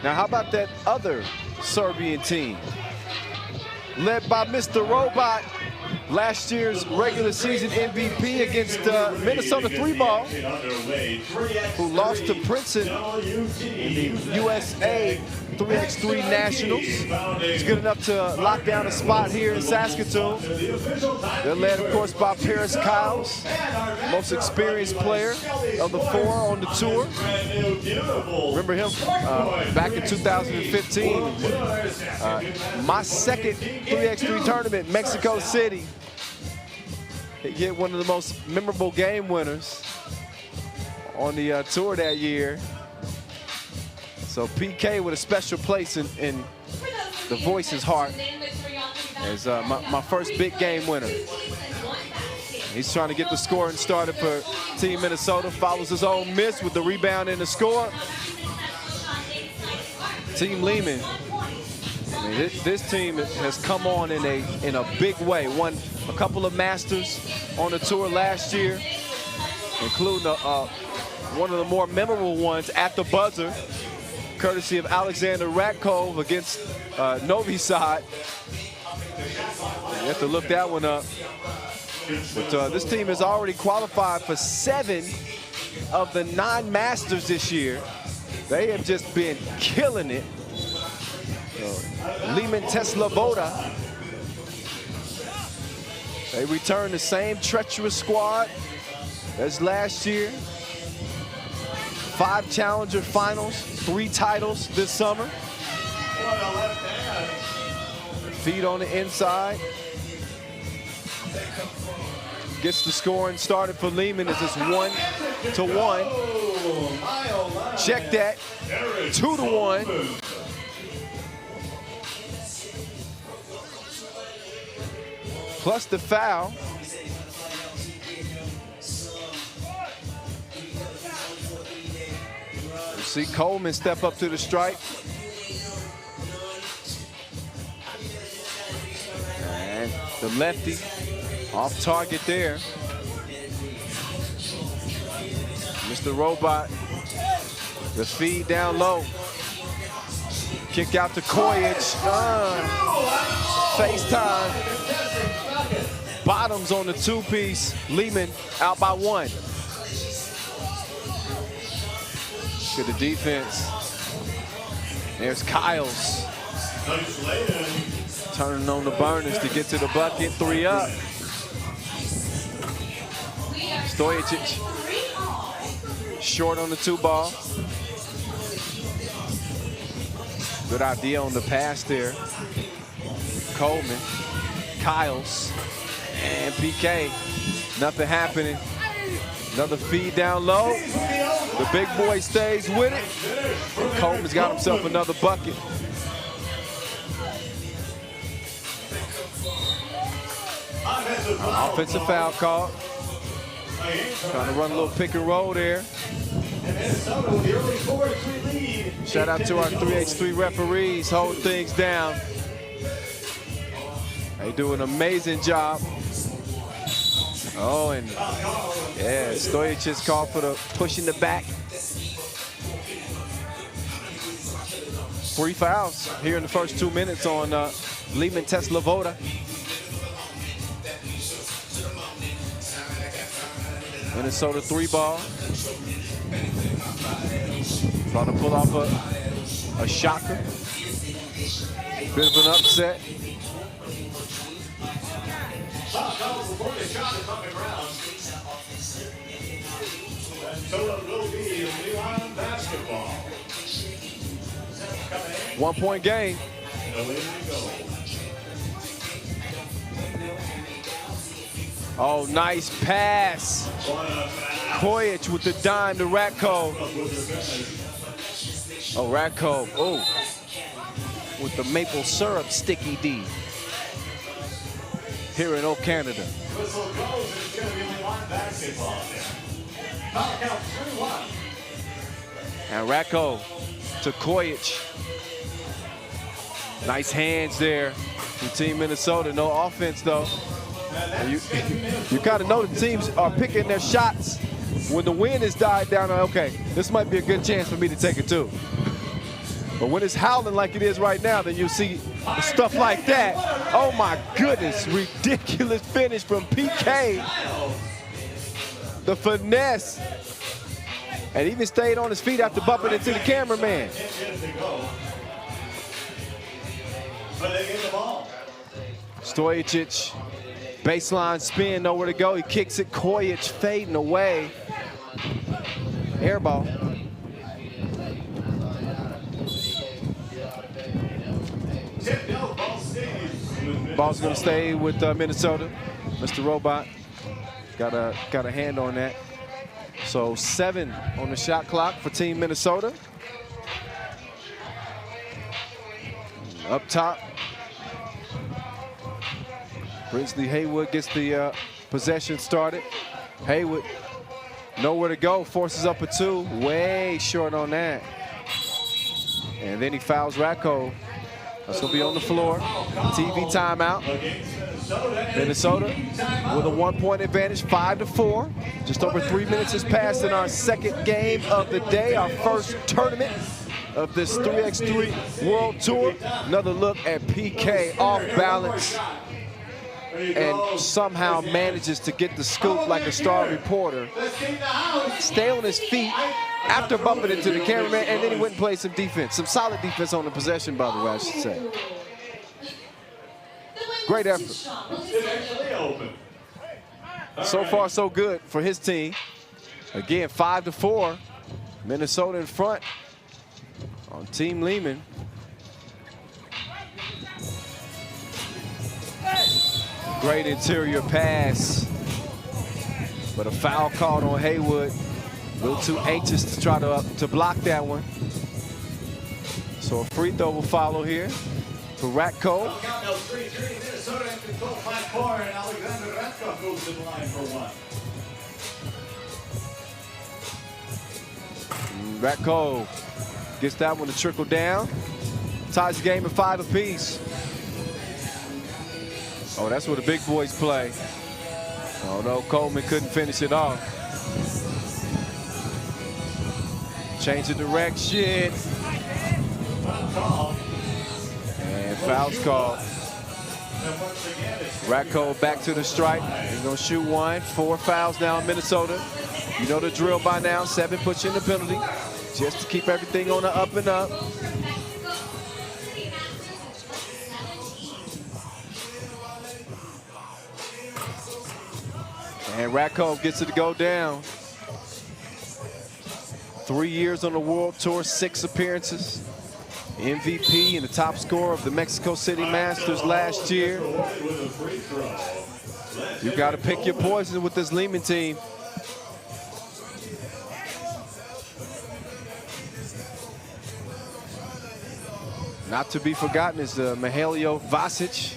Now, how about that other Serbian team? Led by Mr. Robot, last year's regular season MVP against Minnesota 3-ball, who lost to Princeton in the USA 3x3 Nationals. He's good enough to lock down a spot here in Saskatoon. They're led, of course, by Paris Kyles, most experienced player of the four on the tour. Remember him back in 2015, my second 3x3 tournament, Mexico City. He hit one of the most memorable game winners on the tour that year. So PK with a special place in the Voice's heart as my first big game winner. He's trying to get the scoring started for Team Minnesota. Follows his own miss with the rebound and the score. Team Liman. I mean, this team has come on in a big way. Won a couple of Masters on the tour last year, including one of the more memorable ones at the buzzer, courtesy of Alexander Ratkov against Novi Sad. You have to look that one up. But this team has already qualified for 7 of the 9 Masters this year. They have just been killing it. Liman Tesla-Voda. They return the same treacherous squad as last year. 5 Challenger finals, 3 titles this summer. Feet on the inside. Gets the scoring started for Liman as it's 1-1. Check that, 2-1. Plus the foul. You see Coleman step up to the stripe. And the lefty off target there. Mr. Robot, the feed down low. Kick out to Kojic. FaceTime. Bottoms on the 2-piece. Liman out by 1. Look at the defense. There's Kyles. Turning on the burners to get to the bucket. 3 up. Stojicic. Short on the 2-ball. Good idea on the pass there. Coleman. Kyles. And PK. Nothing happening. Another feed down low. The big boy stays with it. And Coleman's got himself another bucket. Offensive foul call. Trying to run a little pick and roll there. Shout out to our 3x3 referees holding things down. They do an amazing job. Oh, and yeah, Stojicic's called for the push in the back. 3 fouls here in the first 2 minutes on Liman Tesla-Voda. Minnesota 3-ball. Trying to pull off a shocker. Bit of an upset. One-point game. Oh, nice pass. Kojic with the dime to Ratkov. Oh, Ratkov. Oh, with the maple syrup sticky D. Here in Oak, Canada. And Ratkov to Kojic. Nice hands there from Team Minnesota. No offense, though. And you kind of know the teams are picking their shots when the wind has died down. Okay, this might be a good chance for me to take it, too. But when it's howling like it is right now, then you'll see stuff like that. Oh my goodness, ridiculous finish from PK. The finesse. And even stayed on his feet after bumping into the cameraman. Stojacic, baseline spin, nowhere to go. He kicks it, Kojic fading away. Air ball. Ball's gonna stay with Minnesota. Mr. Robot got a hand on that. So 7 on the shot clock for Team Minnesota. Up top, Brinsley Haywood gets the possession started. Haywood, nowhere to go, forces up a 2, way short on that. And then he fouls Ratko. That's gonna be on the floor. TV timeout. Minnesota with a 1-point advantage, 5-4. Just over 3 minutes has passed in our second game of the day, our first tournament of this 3x3 World Tour. Another look at PK off balance and somehow manages to get the scoop like a star reporter. Stay on his feet after bumping into the cameraman, and then he went and played some defense. Some solid defense on the possession, by the way, I should say. Great effort. So far, so good for his team. Again, 5-4. Minnesota in front on Team Liman. Great interior pass, but a foul called on Haywood. A little too anxious to try to block that one. So a free throw will follow here for Ratko. Ratko gets that one to trickle down. Ties the game at 5 apiece. Oh, that's where the big boys play. Oh no, Coleman couldn't finish it off. Change of direction. And foul's called. Ratko back to the stripe. He's gonna shoot 1. 4 fouls now in Minnesota. You know the drill by now. 7 puts in the penalty. Just to keep everything on the up and up. And Ratko gets it to go down. 3 years on the World Tour, 6 appearances. MVP and the top scorer of the Mexico City Masters last year. You got to pick your poison with this Liman team. Not to be forgotten is Mihailo Vasic.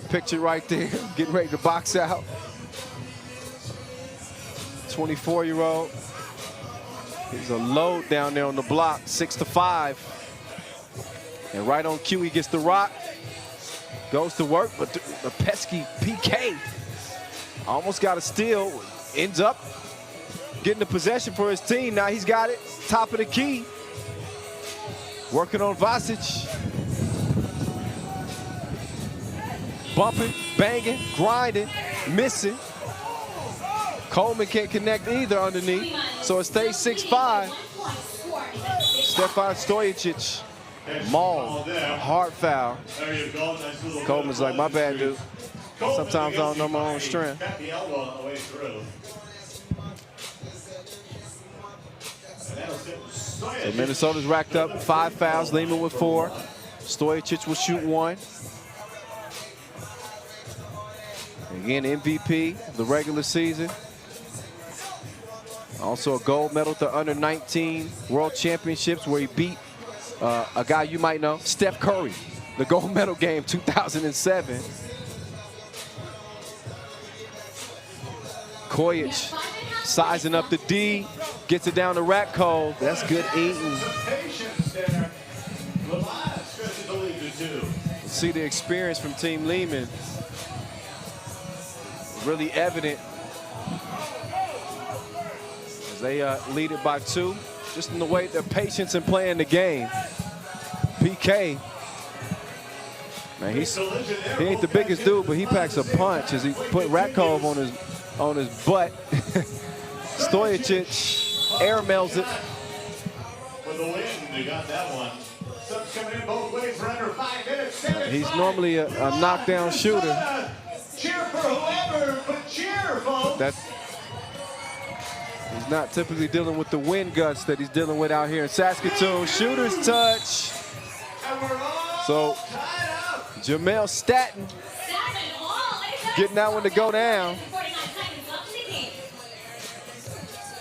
Picture right there, getting ready to box out. 24-year-old. He's a load down there on the block, 6-5. And right on cue, he gets the rock. Goes to work, but the pesky PK almost got a steal. Ends up getting the possession for his team. Now he's got it, top of the key. Working on Vasic. Bumping, banging, grinding, missing. Coleman can't connect either underneath, so it stays 6-5. Stefan Stojacic, maul, hard foul. Coleman's like, my bad, dude. Sometimes I don't know my own strength. So Minnesota's racked up 5 fouls, Liman with 4. Stojacic will shoot 1. Again, MVP of the regular season. Also a gold medal at the under-19 World Championships where he beat a guy you might know, Steph Curry, the gold medal game 2007. Kojic sizing up the D, gets it down to Ratko. That's good eating. See the experience from Team Liman. Really evident as they lead it by 2, just in the way their patience in playing the game. PK, man, he ain't the biggest dude, but he packs a punch as he put Ratkov on his butt. Stojacic airmails it. For the win, they got that one. Subs coming in both ways for under 5 minutes. He's normally a knockdown shooter. Cheer for whoever, but cheer, folks. He's not typically dealing with the wind guts that he's dealing with out here in Saskatoon. Shooter's touch. So Jamel Staten getting that one to go down.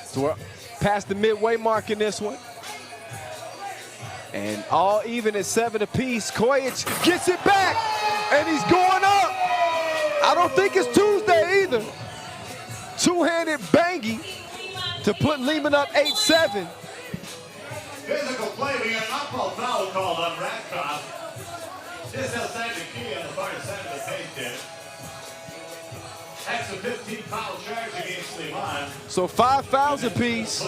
So we're past the midway mark in this one. And all even at 7 apiece. Kojic gets it back, and he's going up. I don't think it's Tuesday either. Two-handed bangy to put Liman up 8-7. Physical play, we got an off-ball foul called on Ratkov. Just outside the key on the far side of the paint there. That's a 15 foul charge against Liman. So 5 fouls apiece.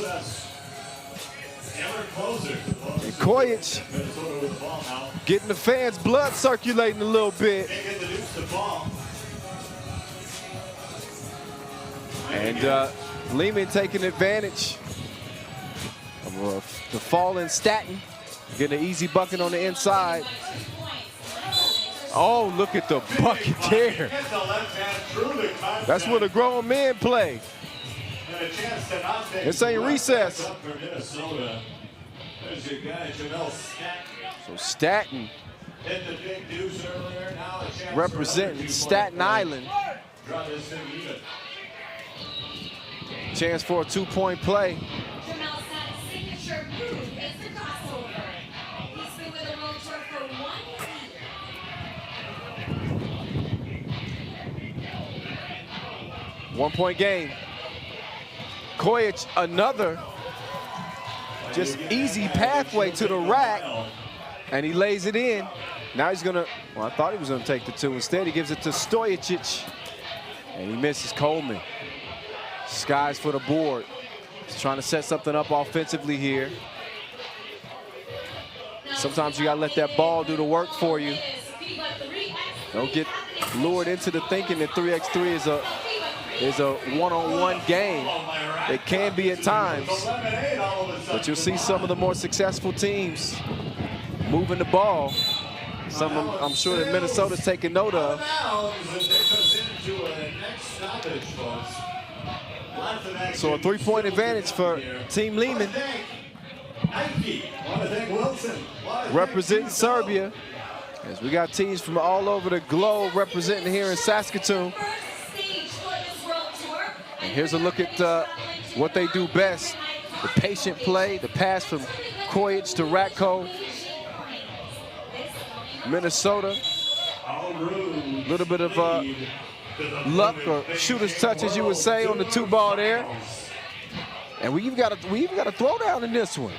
Ever closer. And Kojic getting the fans' blood circulating a little bit. Can't get the deuce to fall. And Liman taking advantage of the fallen Staten. Getting an easy bucket on the inside. Oh, look at the bucket there. That's what a grown man play. This ain't recess. So Staten representing Staten Island. Chance for a 2-point play. One-point game. Kojic, another just easy pathway to the rack, and he lays it in. Now he's gonna, well, I thought he was gonna take the 2. Instead, he gives it to Stojacic, and he misses Coleman. Skies for the board. He's trying to set something up offensively here. Sometimes you gotta let that ball do the work for you. Don't get lured into the thinking that 3x3 is a one-on-one game. It can be at times, but you'll see some of the more successful teams moving the ball. Some of them, I'm sure that Minnesota's taking note of. So a 3-point advantage for Team Liman. Representing Serbia, as we got teams from all over the globe representing here in Saskatoon. And here's a look at what they do best. The patient play, the pass from Kojic to Ratkov. Minnesota, a little bit of luck or shooter's touch, as you would say, on the 2-ball there. And we even got a throwdown in this one.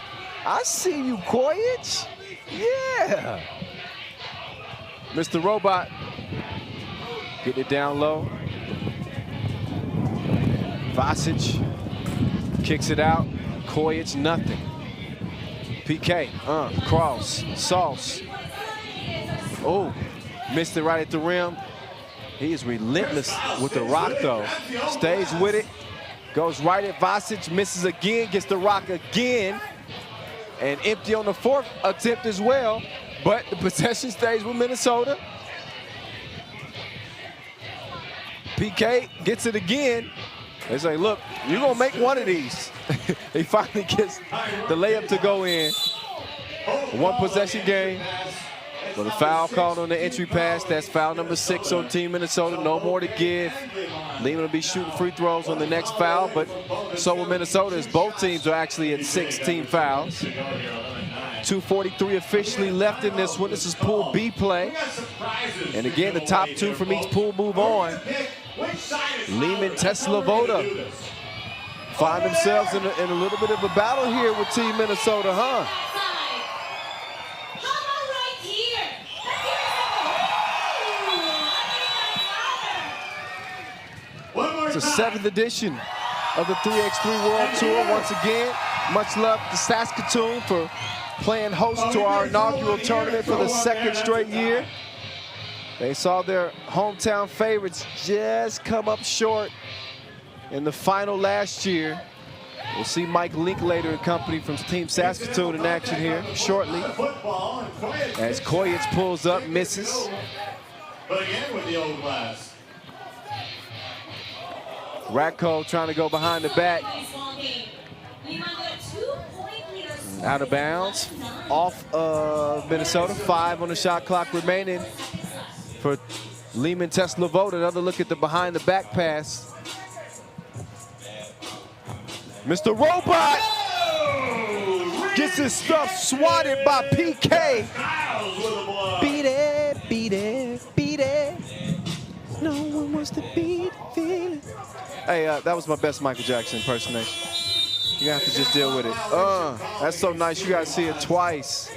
I see you, Kojic. Yeah. Mr. Robot getting it down low. Vasic kicks it out. Kojic, nothing. PK, cross, Sauce. Oh, missed it right at the rim. He is relentless with the rock, though. Stays with it, goes right at Vasic, misses again, gets the rock again, and empty on the 4th attempt as well. But the possession stays with Minnesota. PK gets it again. They say, look, you're going to make one of these. He finally gets the layup to go in. One possession game. But a foul called on the entry pass. That's foul number 6 on Team Minnesota. No more to give. Liman will be shooting free throws on the next foul, but so will Minnesota, as both teams are actually at 16 fouls. 2:43 officially left in this one. This is Pool B play. And again, the top 2 from each pool move on. Liman, Tesla-Voda find themselves in a little bit of a battle here with Team Minnesota, huh? It's the 7th edition of the 3x3 World Tour. Once again, much love to Saskatoon for playing host to our inaugural tournament for the second straight year. They saw their hometown favorites just come up short in the final last year. We'll see Mike Linklater and company from Team Saskatoon in action here shortly. As Koyich pulls up, misses. But again with the old glass. Ratko trying to go behind the back. Out of bounds, off of Minnesota. 5 on the shot clock remaining for Liman Tesla-Voda. Another look at the behind the back pass. Mr. Robot gets his stuff swatted by PK. Beat it, beat it, beat it. No one wants to beat the feeling. Hey, that was my best Michael Jackson impersonation. You have to just deal with it. That's so nice. You got to see it twice.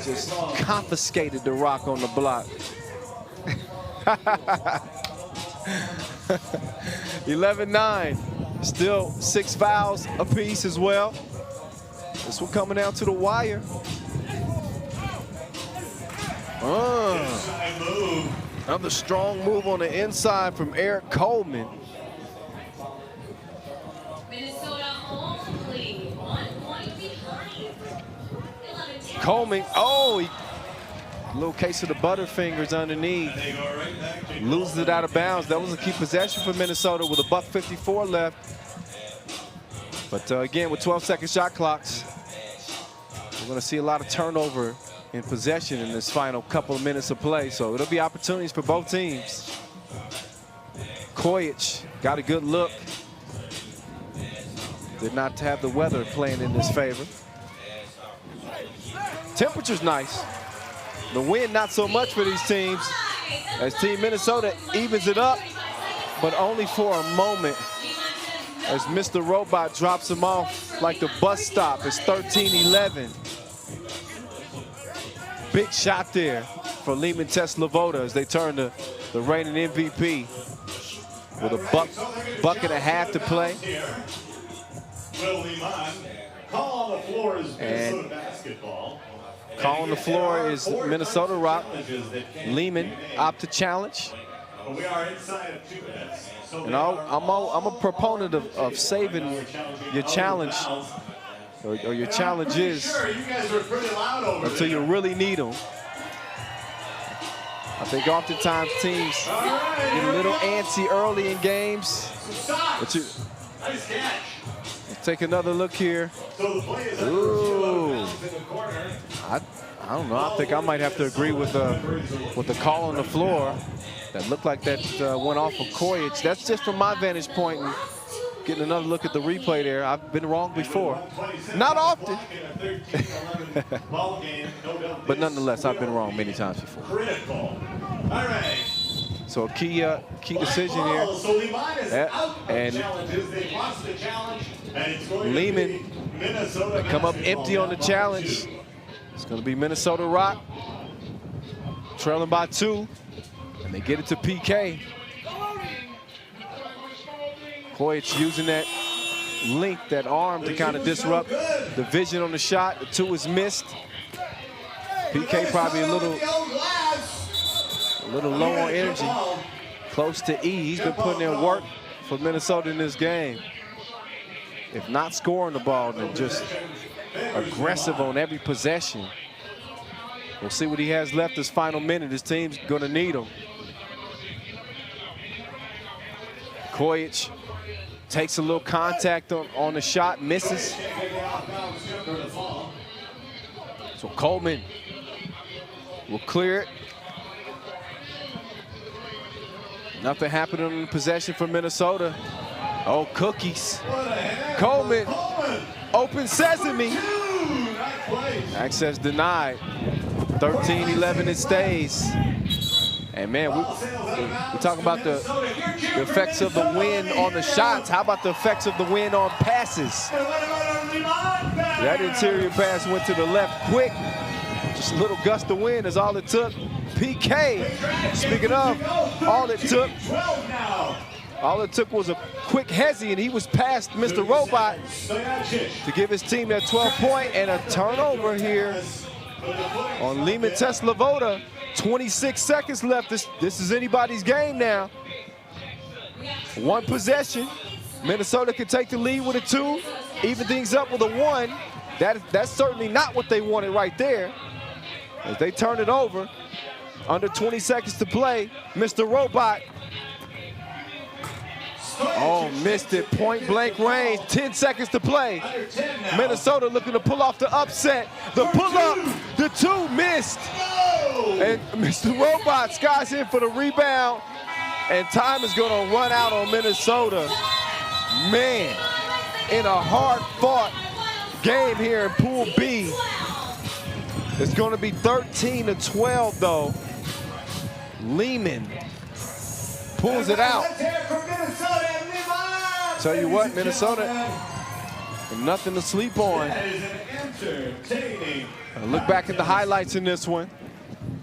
Just confiscated the rock on the block. 11-9. Still 6 fouls apiece as well. This one coming down to the wire. Another strong move on the inside from Eric Coleman. Coleman, a little case of the butterfingers underneath. Loses it out of bounds. That was a key possession for Minnesota with $1:54 left. But again, with 12-second shot clocks, we're going to see a lot of turnover in possession in this final couple of minutes of play. So it'll be opportunities for both teams. Koyich got a good look. Did not have the weather playing in his favor. Temperature's nice. The wind not so much for these teams, as Team Minnesota evens it up, but only for a moment, as Mr. Robot drops him off like the bus stop. It's 13-11. Big shot there for Liman Tesla-Voda as they turn the reigning MVP with a buck and a half to play. Call on the floor is Minnesota basketball. Call on the floor is Minnesota Rock. Liman opt to challenge. We are inside of 2 minutes. And I'm a proponent of saving your challenge or your challenges until you really need them. I think oftentimes teams get a little antsy early in games. But Nice catch. take another look here. Ooh. I don't know. I think I might have to agree with the call on the floor. That looked like that went off of Koyich. That's just from my vantage point. And getting another look at the replay there. I've been wrong before. Not often. But nonetheless, I've been wrong many times before. Critical. All right. So a key decision here. And Liman, they come up empty on the challenge. It's going to be Minnesota Rock, trailing by 2, and they get it to PK. Koyich using that length, that arm to kind of disrupt the vision on the shot. The 2 is missed. PK probably a little low on energy, close to E. He's been putting in work for Minnesota in this game. If not scoring the ball, then just aggressive on every possession. We'll see what he has left this final minute. His team's going to need him. Koyich takes a little contact on the shot, misses. So Coleman will clear it. Nothing happening on the possession for Minnesota. Oh, cookies. Coleman, open sesame. Access denied. 13-11 it stays. And man, we talk about the effects of the wind on the shots. How about the effects of the wind on passes? That interior pass went to the left quick. Just a little gust of wind is all it took. PK, speaking of, all it took All it took was a quick hezzy, and he was past Mr. Robot to give his team that 12-point, and a turnover here on Liman Teslavoda. 26 seconds left. This is anybody's game now. One possession. Minnesota can take the lead with a 2, even things up with a 1. That's certainly not what they wanted right there. As they turn it over, under 20 seconds to play, Mr. Robot. Oh, missed it, point blank range, 10 seconds to play. Minnesota looking to pull off the upset. The pull up, the 2 missed. And Mr. Robot skies in for the rebound, and time is gonna run out on Minnesota. Man, in a hard-fought game here in Pool B. It's gonna be 13-12 though. Liman pulls it out. Tell you what, Minnesota, nothing to sleep on. Look back at the highlights in this one.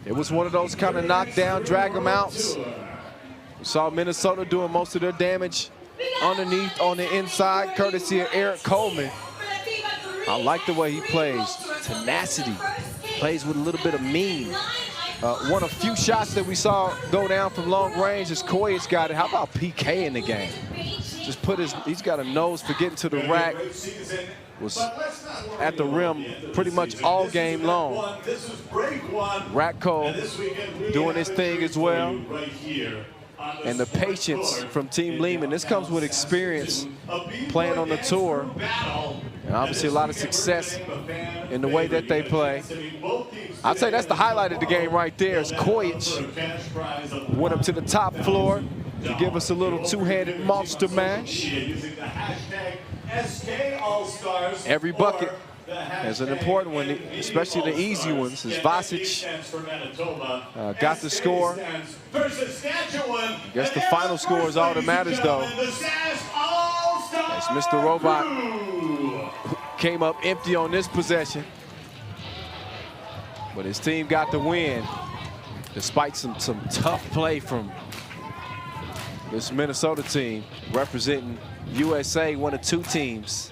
It was one of those kind of knockdown, drag them outs. We saw Minnesota doing most of their damage underneath on the inside, courtesy of Eric Coleman. I like the way he plays. Tenacity. Plays with a little bit of mean. One of few shots that we saw go down from long range is Koyich got it. How about PK in the game? Just he's got a nose for getting to the rack. Was at the rim pretty much all game long. Ratko doing his thing as well. And the patience from Team Liman. This comes with experience playing on the tour. And obviously a lot of success in the way that they play. I'd say that's the highlight of the game right there is Koyich went up to the top floor to give us a little two-handed monster mash. Every bucket is an important one, especially the easy ones. As Vasic got the score. I guess the final score is all that matters, though. As Mr. Robot came up empty on this possession. But his team got the win, despite some tough play from this Minnesota team representing USA, one of 2 teams